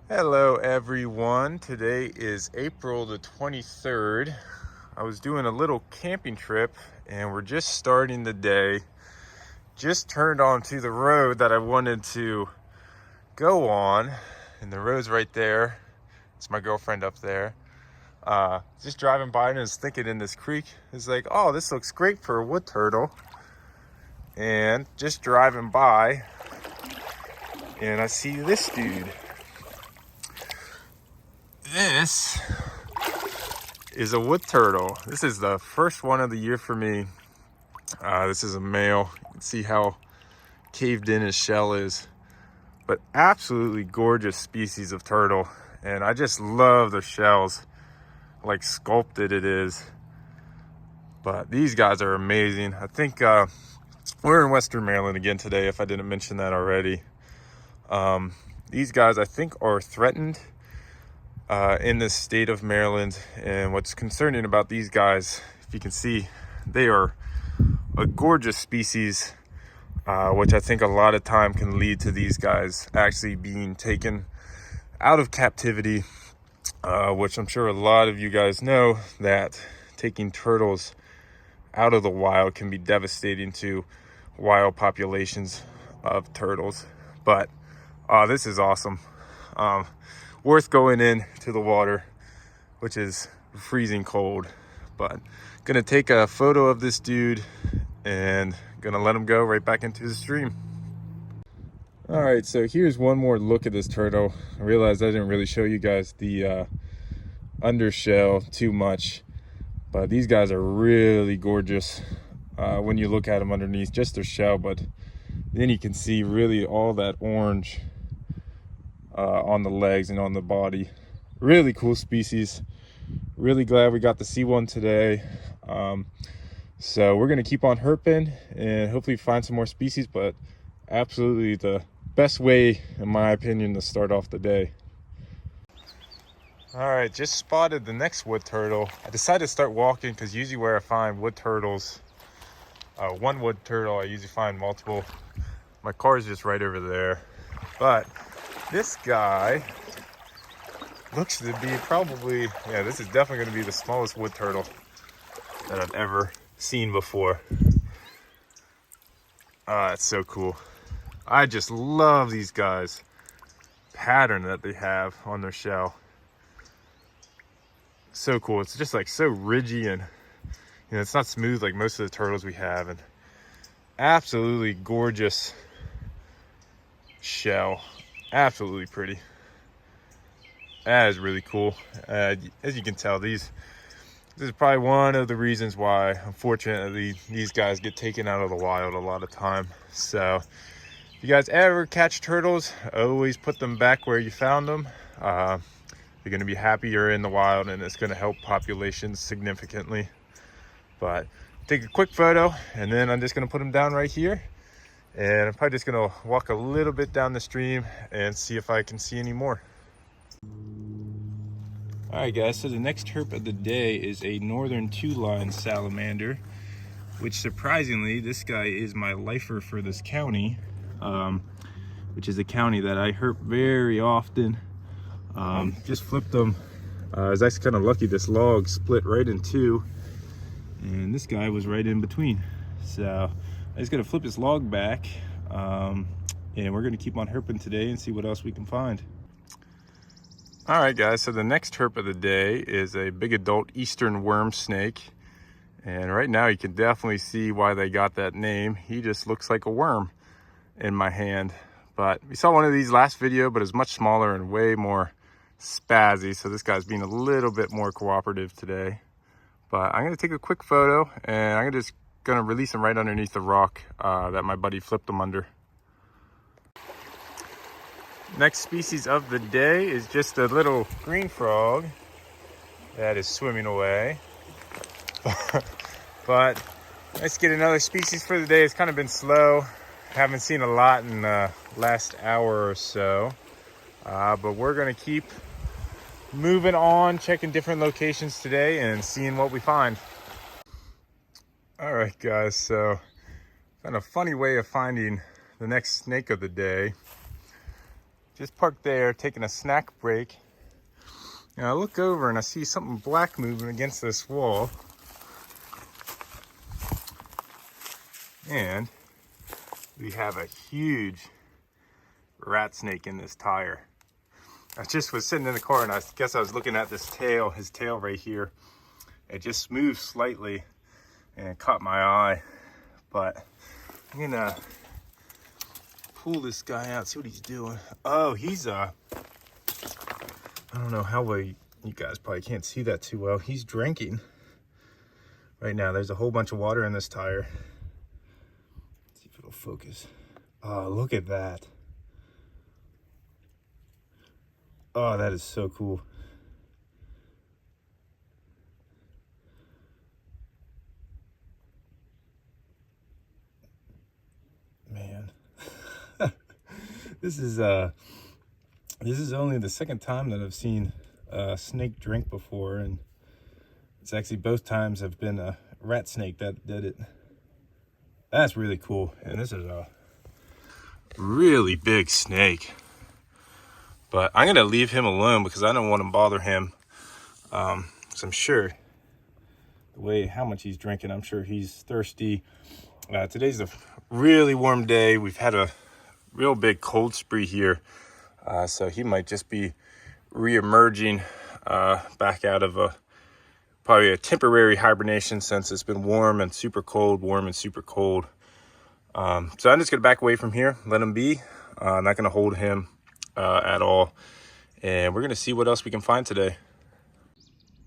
Hello everyone. Today is April the 23rd. I was doing a little camping trip and we're just starting the day. Just turned onto the road that I wanted to go on, and the road's right there. It's my girlfriend up there. Just driving by and I was thinking in this creek, it's like, oh, this looks great for a wood turtle. And just driving by and I see this dude. This is a wood turtle. This is the first one of the year for me. This is a male. You can see how caved in his shell is, but absolutely gorgeous species of turtle. And I just love the shells, like sculpted it is. But these guys are amazing. I think we're in Western Maryland again today, if I didn't mention that already. These guys I think are threatened in the state of Maryland. And what's concerning about these guys, if you can see, they are a gorgeous species, which I think a lot of time can lead to these guys actually being taken out of captivity, which I'm sure a lot of you guys know that taking turtles out of the wild can be devastating to wild populations of turtles. But this is awesome. Worth going into the water, which is freezing cold. But gonna take a photo of this dude and gonna let him go right back into the stream. All right, so here's one more look at this turtle. I realized I didn't really show you guys the undershell too much, but these guys are really gorgeous when you look at them underneath just their shell. But then you can see really all that orange on the legs and on the body. Really cool species. Really glad we got to see one today. So we're gonna keep on herping and hopefully find some more species, but absolutely the best way, in my opinion, to start off the day. All right, just spotted the next wood turtle. I decided to start walking because usually where I find wood turtles, one wood turtle, I usually find multiple. My car is just right over there. But this guy looks to be probably, yeah, this is definitely gonna be the smallest wood turtle that I've ever seen before. It's so cool. I just love these guys' pattern that they have on their shell. So cool. It's just like so ridgy, and it's not smooth like most of the turtles we have. And absolutely gorgeous shell. Absolutely pretty. That is really cool. As you can tell, this is probably one of the reasons why, unfortunately, these guys get taken out of the wild a lot of time. So if you guys ever catch turtles, always put them back where you found them. You're going to be happier in the wild, and it's going to help populations significantly. But take a quick photo, and then I'm just going to put them down right here. And I'm probably just going to walk a little bit down the stream and see if I can see any more. All right, guys, so the next herp of the day is a northern two-line salamander, which surprisingly, this guy is my lifer for this county, which is a county that I herp very often. Just flipped them. I was actually kind of lucky. This log split right in two, and this guy was right in between. So I just got to flip this log back, and we're going to keep on herping today and see what else we can find. All right, guys, so the next herp of the day is a big adult eastern worm snake. And right now you can definitely see why they got that name. He just looks like a worm in my hand. But we saw one of these last video, but it's much smaller and way more spazzy. So this guy's being a little bit more cooperative today. But I'm gonna take a quick photo, and I'm just gonna release him right underneath the rock that my buddy flipped him under. Next species of the day is just a little green frog that is swimming away. But let's get another species for the day. It's kind of been slow. Haven't seen a lot in the last hour or so. But we're gonna keep moving on, checking different locations today and seeing what we find. All right, guys, so kind of funny way of finding the next snake of the day. Just parked there, taking a snack break. And I look over and I see something black moving against this wall. And we have a huge rat snake in this tire. I just was sitting in the car and I guess I was looking at this tail, his tail right here. It just moved slightly and it caught my eye. But I'm gonna pull this guy out, see what he's doing. Oh, he's I don't know how well you guys probably can't see that too well. He's drinking right now. There's a whole bunch of water in this tire. Let's see if it'll focus. Oh, look at that. Oh, that is so cool. Man. This is only the second time that I've seen a snake drink before, and it's actually both times have been a rat snake that did it. That's really cool. And this is a really big snake. But I'm gonna leave him alone because I don't want to bother him. So I'm sure the way how much he's drinking, I'm sure he's thirsty. Today's a really warm day. We've had a real big cold spree here. So he might just be re-emerging back out of probably a temporary hibernation since it's been warm and super cold, warm and super cold. So I'm just gonna back away from here, let him be. I'm not gonna hold him at all. And we're gonna see what else we can find today.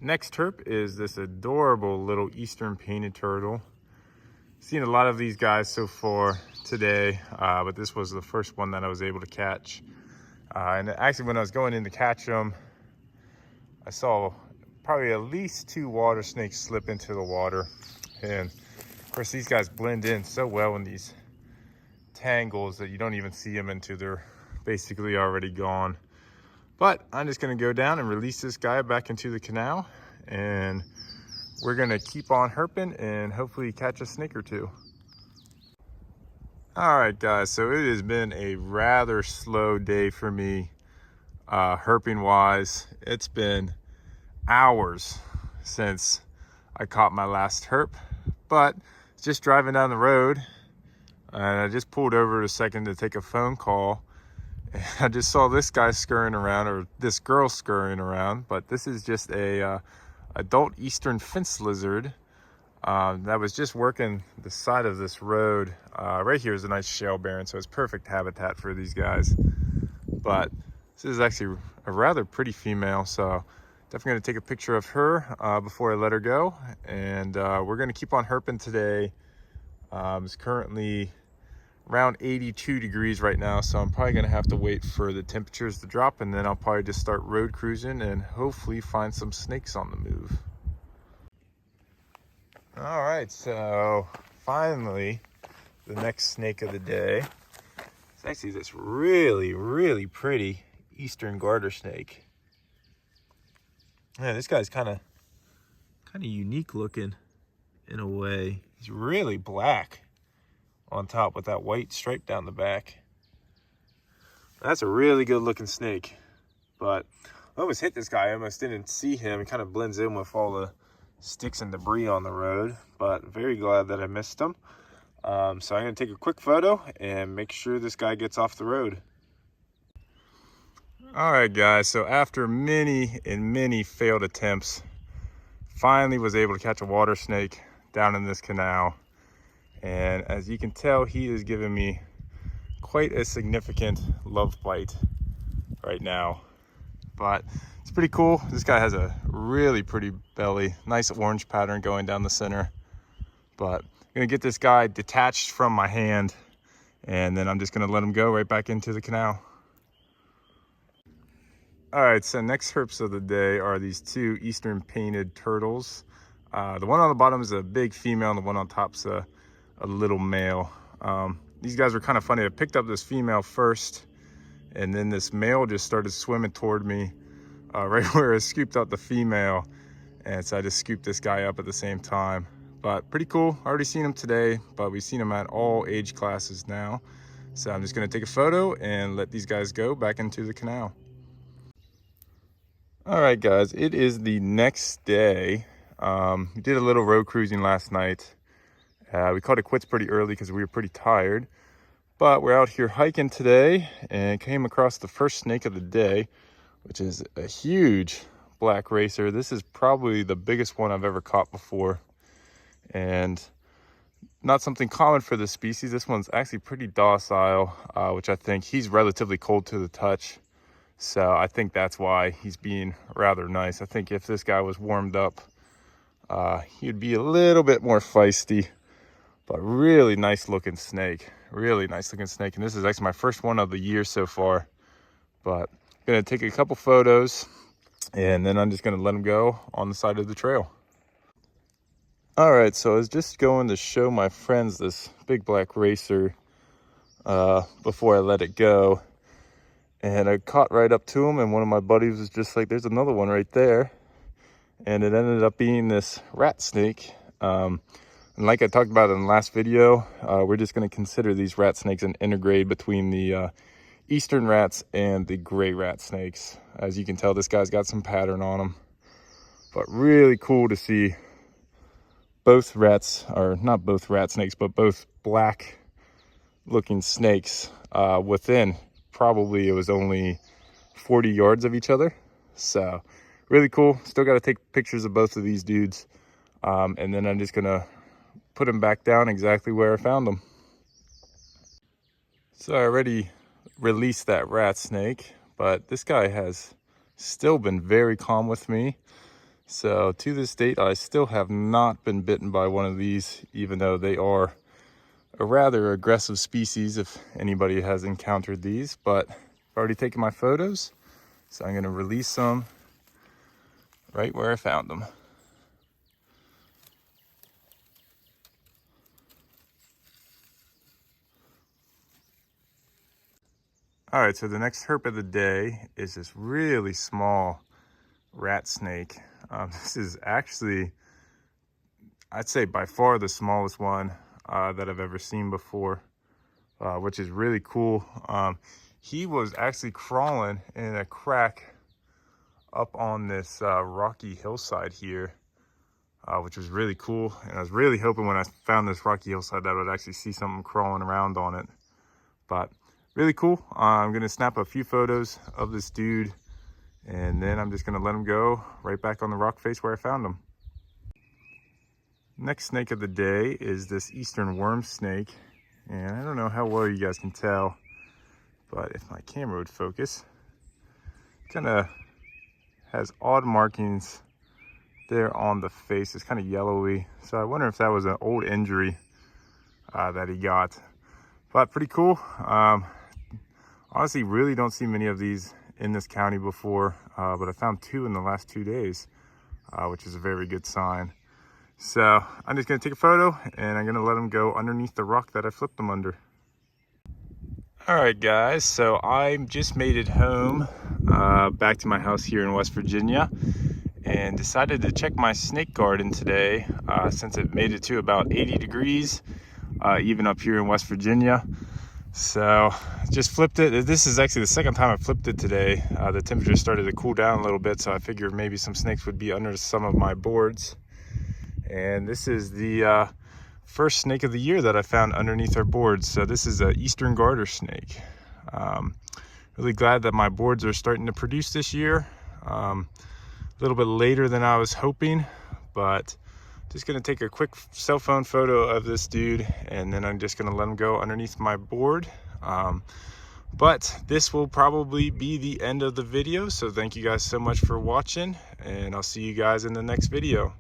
Next herp is this adorable little eastern painted turtle. Seen a lot of these guys so far today, but this was the first one that I was able to catch. And actually when I was going in to catch them, I saw probably at least 2 water snakes slip into the water. And of course these guys blend in so well in these tangles that you don't even see them until they're basically already gone. But I'm just gonna go down and release this guy back into the canal, and we're gonna keep on herping and hopefully catch a snake or 2. All right, guys, so it has been a rather slow day for me, herping wise. It's been hours since I caught my last herp, but just driving down the road, and I just pulled over a second to take a phone call. And I just saw this guy scurrying around, or this girl scurrying around, but this is just a adult eastern fence lizard that was just working the side of this road. Right here is a nice shale barren, so it's perfect habitat for these guys. But this is actually a rather pretty female, so definitely gonna take a picture of her before I let her go. And we're gonna keep on herping today. It's currently around 82 degrees right now, so I'm probably gonna have to wait for the temperatures to drop, and then I'll probably just start road cruising and hopefully find some snakes on the move. All right, so finally the next snake of the day. It's actually this really, really pretty eastern garter snake. Yeah, this guy's kind of unique looking in a way. He's really black on top with that white stripe down the back. That's a really good looking snake. But I almost hit this guy. I almost didn't see him. He kind of blends in with all the sticks and debris on the road, but very glad that I missed him. So I'm gonna take a quick photo and make sure this guy gets off the road. All right, guys, so after many and many failed attempts, finally was able to catch a water snake down in this canal. And as you can tell, he is giving me quite a significant love bite right now. But it's pretty cool. This guy has a really pretty belly, nice orange pattern going down the center. But I'm gonna get this guy detached from my hand, and then I'm just gonna let him go right back into the canal. All right, so next herps of the day are these 2 eastern painted turtles. The one on the bottom is a big female, and the one on top's a little male. These guys were kind of funny. I picked up this female first, and then this male just started swimming toward me right where I scooped out the female. And so I just scooped this guy up at the same time. But pretty cool. Already seen him today, but we've seen him at all age classes now. So I'm just gonna take a photo and let these guys go back into the canal. All right, guys, it is the next day. We did a little road cruising last night. We called it quits pretty early because we were pretty tired. But we're out here hiking today and came across the first snake of the day, which is a huge black racer. This is probably the biggest one I've ever caught before, and not something common for this species. This one's actually pretty docile, which I think he's relatively cold to the touch. So I think that's why he's being rather nice. I think if this guy was warmed up, he'd be a little bit more feisty. But really nice looking snake, really nice looking snake. And this is actually my first one of the year so far. But I'm gonna take a couple photos and then I'm just gonna let him go on the side of the trail. All right, so I was just going to show my friends this big black racer before I let it go. And I caught right up to him, and one of my buddies was just like, there's another one right there. And it ended up being this rat snake. And like I talked about in the last video, we're just going to consider these rat snakes an intergrade between the eastern rats and the gray rat snakes. As you can tell, this guy's got some pattern on him. But really cool to see both rats, or not both rat snakes, but both black looking snakes within probably, it was only 40 yards of each other. So really cool. Still got to take pictures of both of these dudes. And then I'm just going to put him back down exactly where I found him. So I already released that rat snake, but this guy has still been very calm with me. So to this date, I still have not been bitten by one of these, even though they are a rather aggressive species if anybody has encountered these. But I've already taken my photos, so I'm going to release them right where I found them. All right, so the next herp of the day is this really small rat snake. This is actually, I'd say by far the smallest one that I've ever seen before, which is really cool. He was actually crawling in a crack up on this rocky hillside here, which was really cool. And I was really hoping when I found this rocky hillside that I would actually see something crawling around on it. But really cool. I'm gonna snap a few photos of this dude, and then I'm just gonna let him go right back on the rock face where I found him. Next snake of the day is this eastern worm snake. And I don't know how well you guys can tell, but if my camera would focus, kind of has odd markings there on the face. It's kind of yellowy. So I wonder if that was an old injury that he got. But pretty cool. Honestly, really don't see many of these in this county before, but I found 2 in the last 2 days, which is a very good sign. So I'm just gonna take a photo and I'm gonna let them go underneath the rock that I flipped them under. All right, guys, so I just made it home, back to my house here in West Virginia, and decided to check my snake garden today, since it made it to about 80 degrees, even up here in West Virginia. So just flipped it. This is actually the second time I flipped it today. The temperature started to cool down a little bit, so I figured maybe some snakes would be under some of my boards. And this is the first snake of the year that I found underneath our boards. So this is an eastern garter snake. Really glad that my boards are starting to produce this year. A little bit later than I was hoping, but just gonna take a quick cell phone photo of this dude, and then I'm just gonna let him go underneath my board. But this will probably be the end of the video. So thank you guys so much for watching, and I'll see you guys in the next video.